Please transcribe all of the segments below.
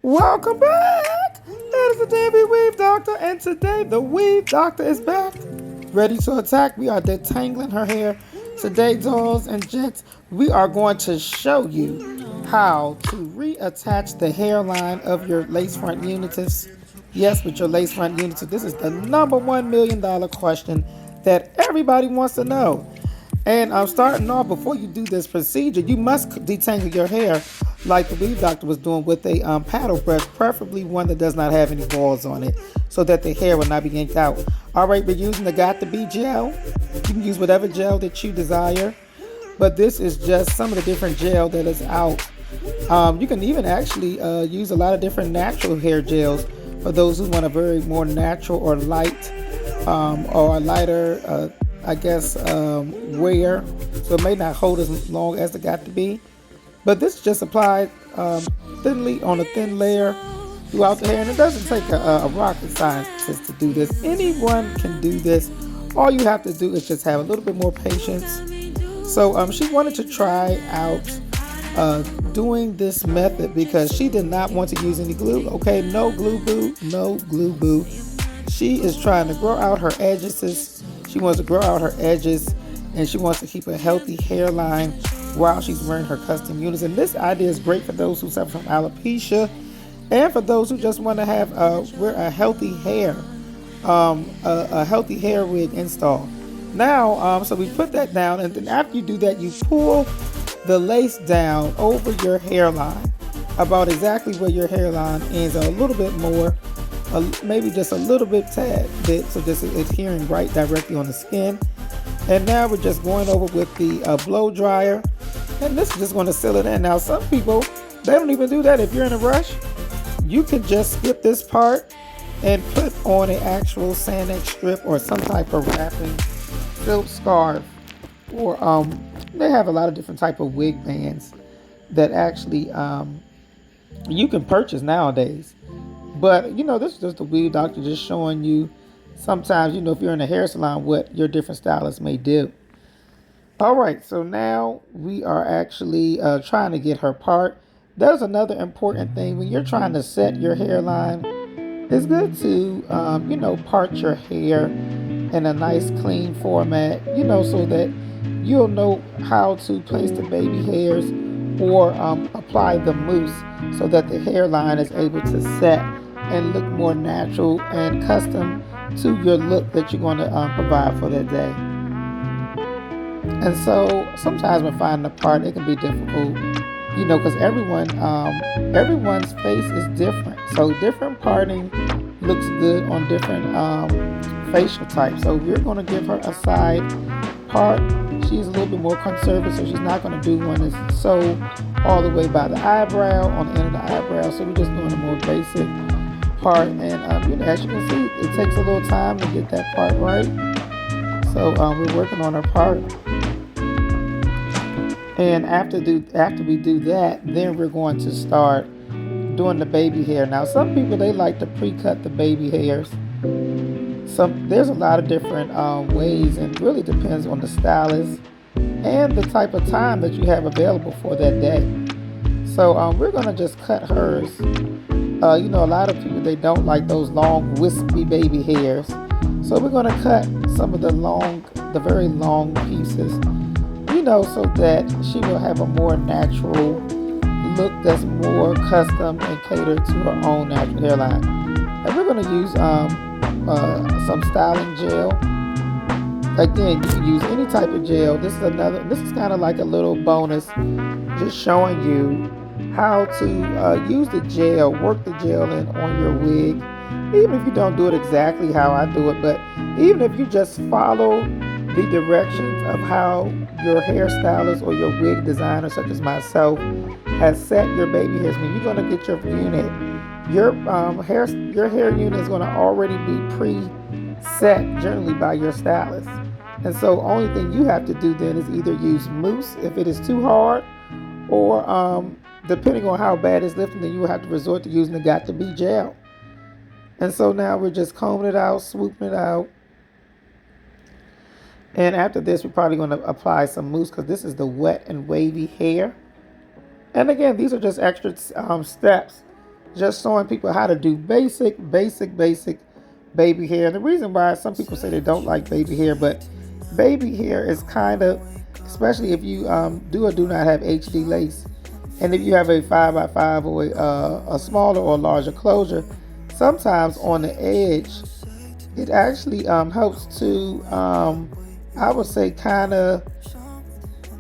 Welcome back! It is the Davy Weave Doctor, and today the Weave Doctor is back, ready to attack. We are detangling her hair. Today, dolls and gents, we are going to show you how to reattach the hairline of your lace front unitus. Yes, with your lace front unitus, this is the number $1 million question that everybody wants to know. And I'm starting off, before you do this procedure, you must detangle your hair like the weave doctor was doing with a paddle brush, preferably one that does not have any balls on it, so that the hair will not be yanked out. All right, we're using the Got to Be gel. You can use whatever gel that you desire, but this is just some of the different gel that is out. You can even actually use a lot of different natural hair gels for those who want a very more natural or light or a lighter wear, so it may not hold as long as it Got to Be. But this is just applied thinly on a thin layer throughout the hair, and it doesn't take a rocket scientist to do this. Anyone can do this. All you have to do is just have a little bit more patience. So she wanted to try out doing this method because she did not want to use any glue. Okay, no glue boo, no glue boo. She is trying to grow out her edges. She wants to grow out her edges, and she wants to keep a healthy hairline while she's wearing her custom units. And this idea is great for those who suffer from alopecia and for those who just want to have wear a healthy hair, a healthy hair wig install. Now, so we put that down, and then after you do that, you pull the lace down over your hairline, about exactly where your hairline ends, a little bit more, maybe just a little bit, tad bit, so just adhering right directly on the skin. And now we're just going over with the blow dryer, and this is just going to seal it in. Now some people, they don't even do that. If you're in a rush, you can just skip this part and put on an actual Sanex strip or some type of wrapping silk scarf, or they have a lot of different type of wig bands that actually you can purchase nowadays. But this is just the weave doctor just showing you sometimes, if you're in a hair salon, what your different stylists may do. All right, so now we are actually trying to get her part. There's another important thing. When you're trying to set your hairline, it's good to, part your hair in a nice clean format, so that you'll know how to place the baby hairs or apply the mousse so that the hairline is able to set and look more natural and custom to your look that you're going to provide for that day. And so sometimes when finding a part, it can be difficult, because everyone's face is different. So different parting looks good on different facial types. So we're going to give her a side part. She's a little bit more conservative, so she's not going to do one that's so all the way by the eyebrow, on the end of the eyebrow. So we're just doing a more basic part, and as you can see, it takes a little time to get that part right. So we're working on our part, and after we do that, then we're going to start doing the baby hair. Now some people, they like to pre-cut the baby hairs. There's a lot of different ways, and really depends on the stylist and the type of time that you have available for that day. So we're going to just cut hers. A lot of people, they don't like those long wispy baby hairs, so we're going to cut some of the very long pieces, so that she will have a more natural look that's more custom and catered to her own natural hairline. And we're going to use some styling gel. Again, you can use any type of gel. This is kind of like a little bonus, just showing you how to use the gel, work the gel in on your wig, even if you don't do it exactly how I do it. But even if you just follow the directions of how your hairstylist or your wig designer, such as myself, has set your baby hairs, when you're going to get your unit, your hair unit is going to already be pre-set generally by your stylist. And so only thing you have to do then is either use mousse if it is too hard, or depending on how bad it's lifting, then you will have to resort to using the Got to Be gel. And so now we're just combing it out, swooping it out. And after this, we're probably going to apply some mousse, because this is the wet and wavy hair. And again, these are just extra steps just showing people how to do basic baby hair. And the reason why some people say they don't like baby hair, but baby hair is kind of, especially if you do or do not have HD lace, and if you have a 5x5 or a smaller or larger closure, sometimes on the edge, it actually helps to, I would say, kind of,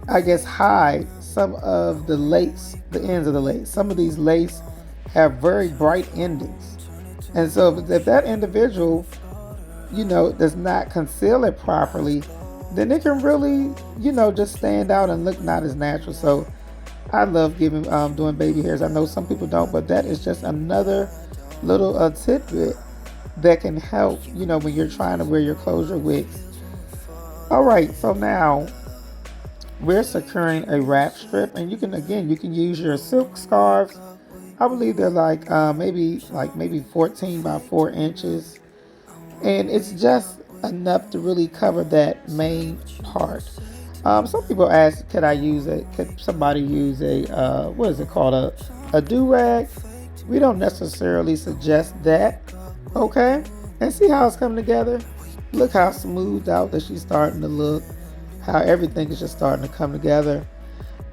I guess, hide some of the lace, the ends of the lace. Some of these lace have very bright endings. And so if that individual, does not conceal it properly, then it can really, just stand out and look not as natural. So I love doing baby hairs. I know some people don't, but that is just another little tidbit that can help, when you're trying to wear your closure wigs. All right, so now we're securing a wrap strip, and you can use your silk scarves. I believe they're like maybe 14 by 4 inches, and it's just enough to really cover that main part. Some people ask, could somebody use a what is it called, a do-rag? We don't necessarily suggest that. Okay, and see how it's coming together. Look how smoothed out that she's starting to look. How everything is just starting to come together.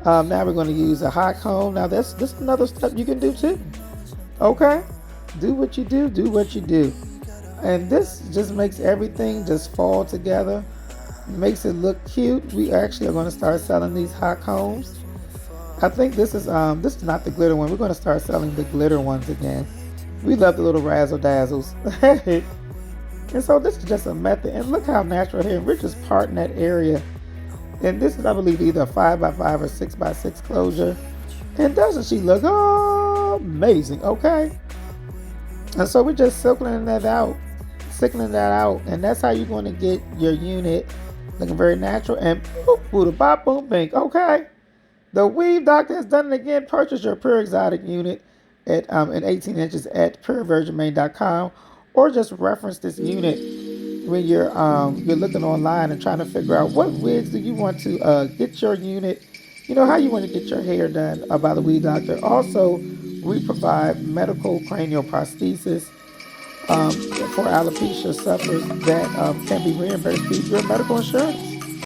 Now we're going to use a hot comb. Now this is another step you can do too. Okay, do what you do. Do what you do. And this just makes everything just fall together. Makes it look cute. We actually are going to start selling these hot combs. I think this is not the glitter one. We're going to start selling the glitter ones again. We love the little razzle dazzles. And so this is just a method. And look how natural here. We're just parting that area. And this is, I believe, either a 5x5 or 6x6 closure. And doesn't she look amazing? Okay. And so we're just sickling that out. And that's how you're going to get your unit looking very natural. And boop, boop, bop, boom, bing. Okay. The Weave Doctor has done it again. Purchase your Pure Exotic unit at in 18 inches at purevirginmane.com, or just reference this unit when you're looking online and trying to figure out what wigs do you want to get your unit. How you want to get your hair done by the Weave Doctor. Also, we provide medical cranial prosthesis for alopecia sufferers that can be reimbursed through your medical insurance.